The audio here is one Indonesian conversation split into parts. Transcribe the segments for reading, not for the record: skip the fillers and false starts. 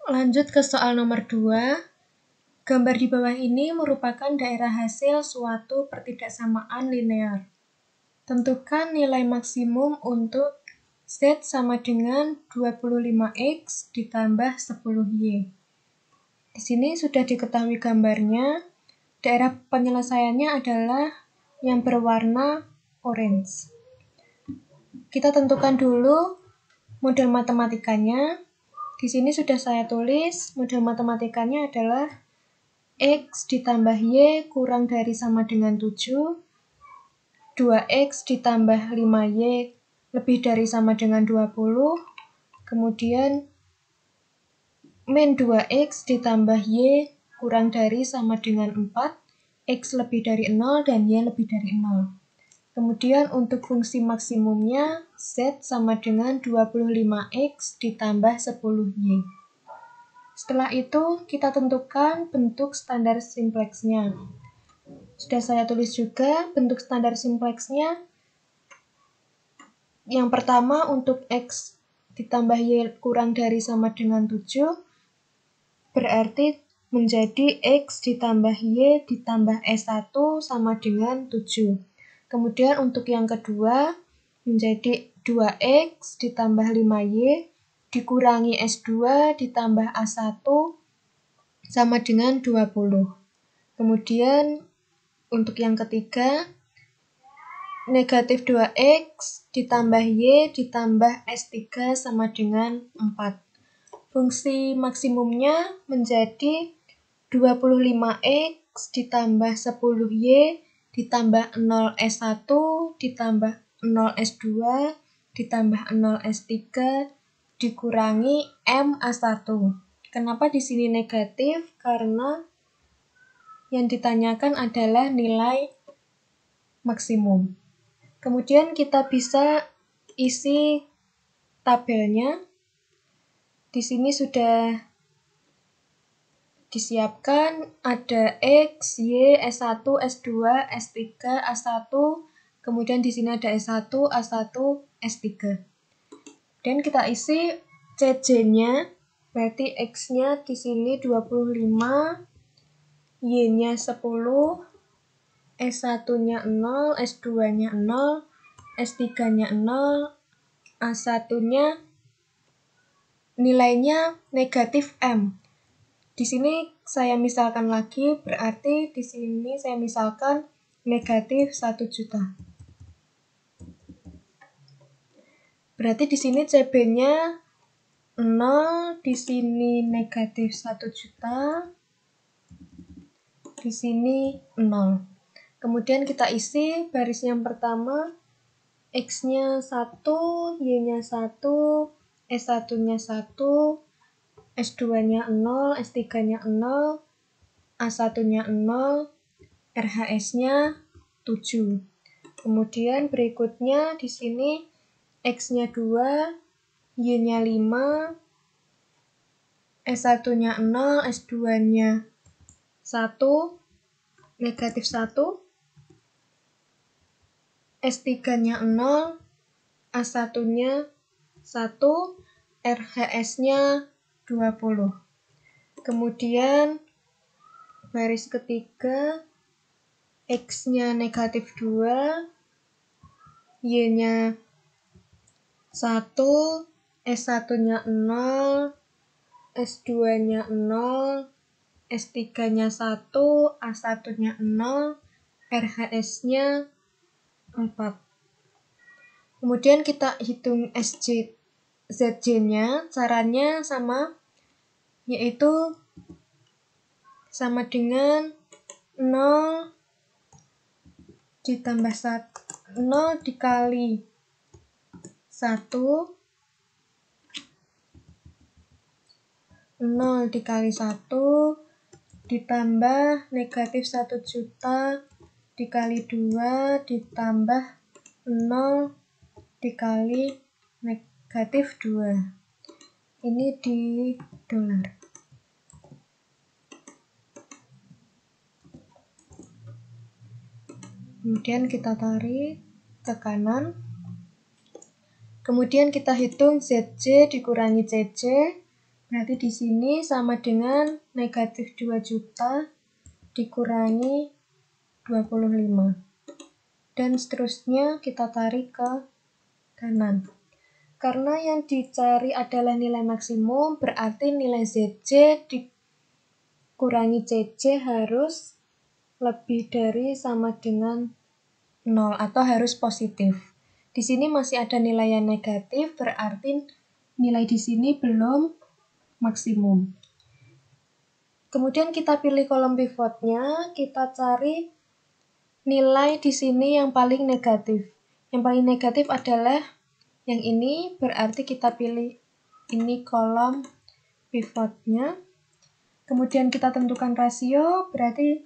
Lanjut ke soal nomor 2. Gambar di bawah ini merupakan daerah hasil suatu pertidaksamaan linear. Tentukan nilai maksimum untuk Z sama dengan 25X ditambah 10Y. Di sini sudah diketahui gambarnya. Daerah penyelesaiannya adalah yang berwarna orange. Kita tentukan dulu model matematikanya. Di sini sudah saya tulis, model matematikanya adalah X ditambah Y kurang dari sama dengan 7, 2X ditambah 5Y lebih dari sama dengan 20, kemudian min 2X ditambah Y kurang dari sama dengan 4, X lebih dari 0 dan Y lebih dari 0. Kemudian untuk fungsi maksimumnya Z sama dengan 25X ditambah 10Y. Setelah itu kita tentukan bentuk standar simpleksnya. Sudah saya tulis juga bentuk standar simpleksnya. Yang pertama untuk X ditambah Y kurang dari sama dengan 7 berarti menjadi X ditambah Y ditambah S1 sama dengan 7. Kemudian untuk yang kedua menjadi 2X ditambah 5Y dikurangi S2 ditambah A1 sama dengan 20. Kemudian untuk yang ketiga negatif 2X ditambah Y ditambah S3 sama dengan 4. Fungsi maksimumnya menjadi 25X ditambah 10Y ditambah 0S1 ditambah 0S2 ditambah 0S3 dikurangi MA1. Kenapa di sini negatif? Karena yang ditanyakan adalah nilai maksimum. Kemudian kita bisa isi tabelnya. Di sini sudah disiapkan ada X, Y, S1, S2, S3, A1, kemudian di sini ada S1, A1, S3. Dan kita isi CJ-nya, berarti X-nya di sini 25, Y-nya 10, S1-nya 0, S2-nya 0, S3-nya 0, A1-nya nilainya negatif M. Di sini saya misalkan lagi, berarti di sini saya misalkan negatif 1 juta. Berarti di sini CB-nya 0, di sini negatif 1 juta, di sini 0. Kemudian kita isi baris yang pertama, X-nya 1, Y-nya 1, S1-nya 1, S2-nya 0, S3-nya 0, A1-nya 0, RHS-nya 7. Kemudian berikutnya di sini X-nya 2, Y-nya 5, S1-nya 0, S2-nya 1, negatif 1, S3-nya 0, A1-nya 1, RHS-nya 20. Kemudian baris ketiga X-nya negatif 2, Y-nya 1, S1-nya 0, S2-nya 0, S3-nya 1, A1-nya 0, RHS-nya 4. Kemudian kita hitung ZJ-nya, caranya sama, yaitu sama dengan 0 ditambah 0 dikali 1, 0 dikali 1 ditambah negatif 1 juta dikali 2 ditambah 0 dikali negatif 2. Ini di dolar. Kemudian kita tarik ke kanan. Kemudian kita hitung ZJ dikurangi CJ. Berarti di sini sama dengan negatif 2 juta dikurangi 25. Dan seterusnya kita tarik ke kanan. Karena yang dicari adalah nilai maksimum, berarti nilai ZC dikurangi CC harus lebih dari sama dengan 0 atau harus positif. Di sini masih ada nilai yang negatif, berarti nilai di sini belum maksimum. Kemudian kita pilih kolom pivotnya, kita cari nilai di sini yang paling negatif. Yang paling negatif adalah yang ini, berarti kita pilih ini kolom pivotnya. Kemudian kita tentukan rasio, berarti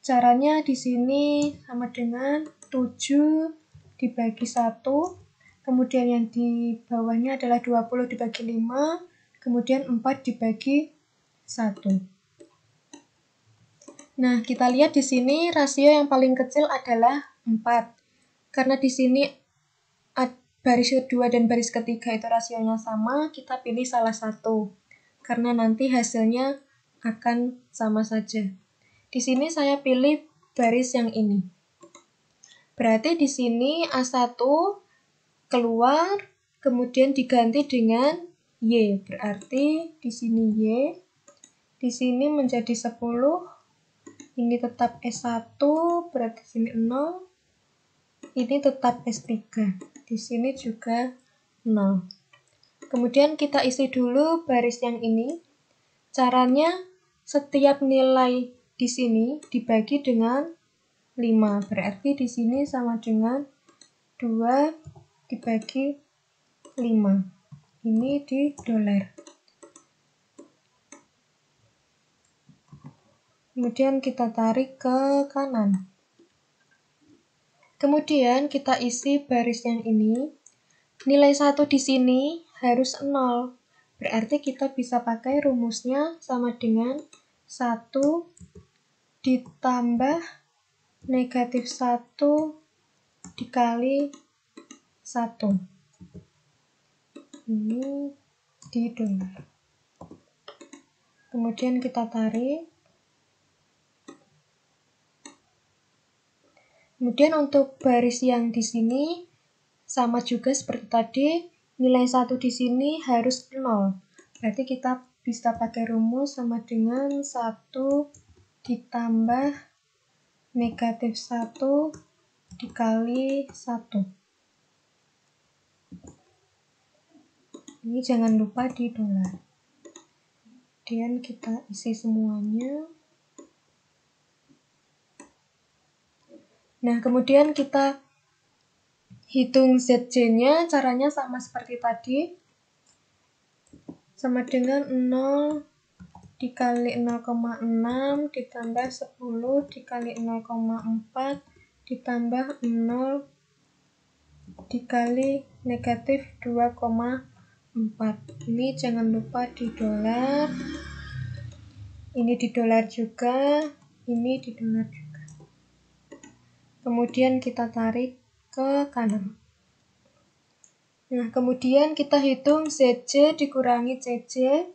caranya di sini sama dengan 7 dibagi 1. Kemudian yang di bawahnya adalah 20 dibagi 5, kemudian 4 dibagi 1. Nah, kita lihat di sini rasio yang paling kecil adalah 4. Karena di sini baris kedua dan baris ketiga itu rasionya sama, kita pilih salah satu. Karena nanti hasilnya akan sama saja. Di sini saya pilih baris yang ini. Berarti di sini A1 keluar, kemudian diganti dengan Y. Berarti di sini Y, di sini menjadi 10. Ini tetap S1, berarti di sini 0. Ini tetap S3. Di sini juga 0. Kemudian kita isi dulu baris yang ini. Caranya setiap nilai di sini dibagi dengan 5. Berarti di sini sama dengan 2 dibagi 5. Ini di dolar. Kemudian kita tarik ke kanan. Kemudian kita isi baris yang ini. Nilai 1 di sini harus 0. Berarti kita bisa pakai rumusnya sama dengan 1 ditambah negatif 1 dikali 1. Ini di dolar. Kemudian kita tarik. Kemudian untuk baris yang di sini sama juga seperti tadi, nilai 1 di sini harus 0. Berarti kita bisa pakai rumus sama dengan 1 ditambah negatif 1 dikali 1. Ini jangan lupa di dolar. Kemudian kita isi semuanya. Nah, kemudian kita hitung ZC-nya, caranya sama seperti tadi. Sama dengan 0 dikali 0,6 ditambah 10 dikali 0,4 ditambah 0 dikali negatif 2,4. Ini jangan lupa di dolar. Ini di dolar juga. Ini di dolar juga. Kemudian kita tarik ke kanan. Nah, kemudian kita hitung ZC dikurangi CC.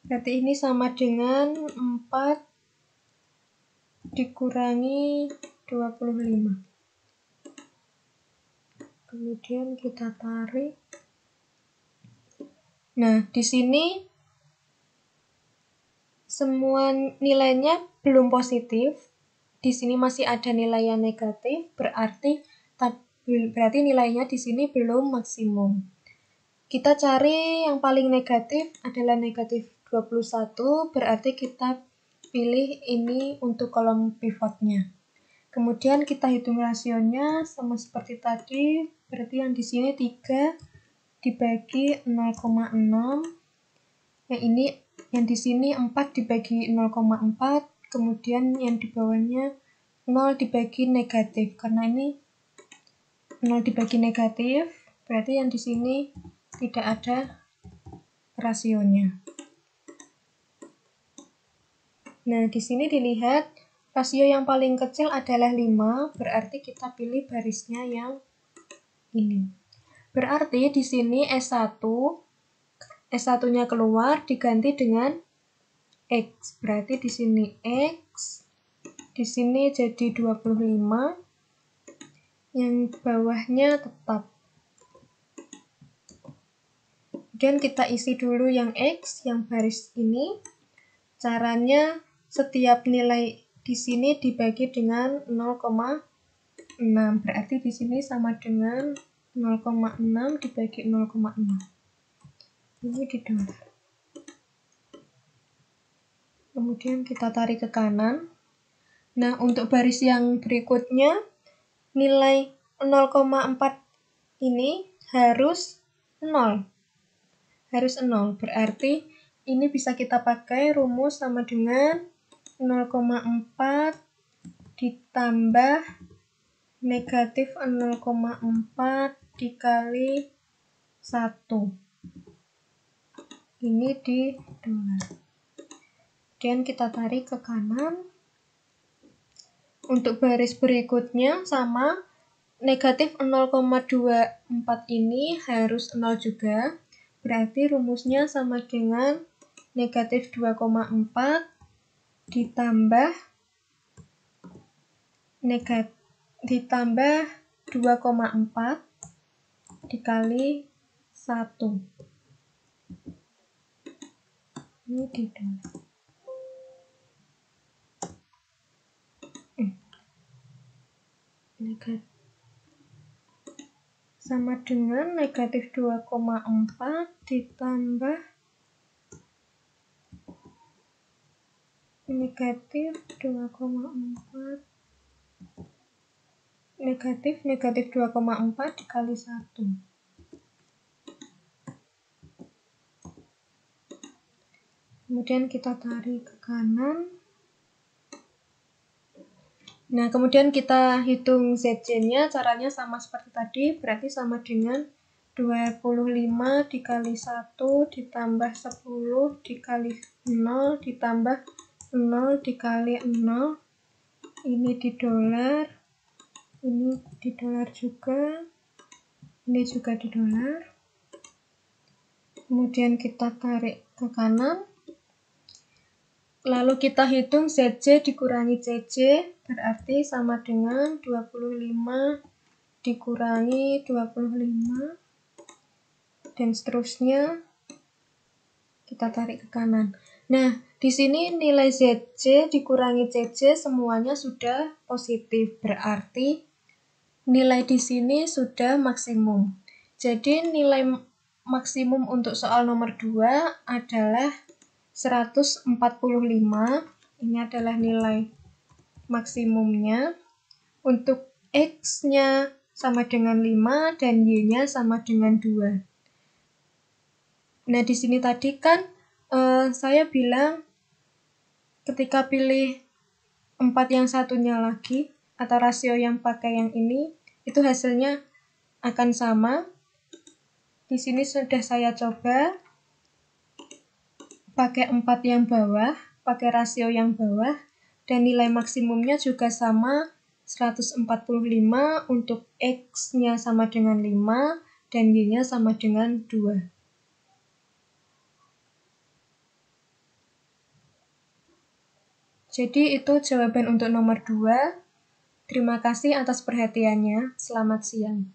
Berarti ini sama dengan 4 dikurangi 25. Kemudian kita tarik. Nah, di sini semua nilainya belum positif. Di sini masih ada nilai yang negatif, berarti nilainya di sini belum maksimum. Kita cari yang paling negatif adalah negatif 21, berarti kita pilih ini untuk kolom pivotnya. Kemudian kita hitung rasionya sama seperti tadi, berarti yang di sini 3 dibagi 0,6. Yang di sini 4 dibagi 0,4. Kemudian yang di bawahnya 0 dibagi negatif. Karena ini 0 dibagi negatif, berarti yang di sini tidak ada rasionya. Nah, di sini dilihat rasio yang paling kecil adalah 5, berarti kita pilih barisnya yang ini. Berarti di sini S1 S1-nya keluar diganti dengan X. Berarti di sini X, di sini jadi 25, yang bawahnya tetap. Kemudian kita isi dulu yang X, yang baris ini. Caranya setiap nilai di sini dibagi dengan 0,6. Berarti di sini sama dengan 0,6 dibagi 0,6. Ini di dolar. Kemudian kita tarik ke kanan. Nah, untuk baris yang berikutnya, nilai 0,4 ini harus 0. Harus 0. Berarti ini bisa kita pakai rumus sama dengan 0,4 ditambah negatif 0,4 dikali 1. Ini di dolar. Kemudian kita tarik ke kanan. Untuk baris berikutnya sama, negatif 0,24 ini harus 0 juga. Berarti rumusnya sama dengan negatif 2,4 ditambah 2,4 dikali 1. Ini di dolar. Sama dengan negatif 2,4 ditambah negatif 2,4 negatif 2,4 dikali 1. Kemudian kita tarik ke kanan. Nah, kemudian kita hitung ZC-nya, caranya sama seperti tadi, berarti sama dengan 25 dikali 1 ditambah 10 dikali 0 ditambah 0 dikali 0. Ini di dolar, ini di dolar juga, ini juga di dolar. Kemudian kita tarik ke kanan. Lalu kita hitung ZC dikurangi CC, berarti sama dengan 25 dikurangi 25, dan seterusnya kita tarik ke kanan. Nah, di sini nilai ZC dikurangi CC semuanya sudah positif, berarti nilai di sini sudah maksimum. Jadi nilai maksimum untuk soal nomor 2 adalah 145, ini adalah nilai maksimumnya. Untuk X-nya sama dengan 5 dan Y-nya sama dengan 2. Nah, di sini tadi kan saya bilang ketika pilih 4 yang satunya lagi, atau rasio yang pakai yang ini, itu hasilnya akan sama. Di sini sudah saya coba pakai 4 yang bawah, pakai rasio yang bawah, dan nilai maksimumnya juga sama, 145 untuk X-nya sama dengan 5, dan Y-nya sama dengan 2. Jadi itu jawaban untuk nomor 2. Terima kasih atas perhatiannya. Selamat siang.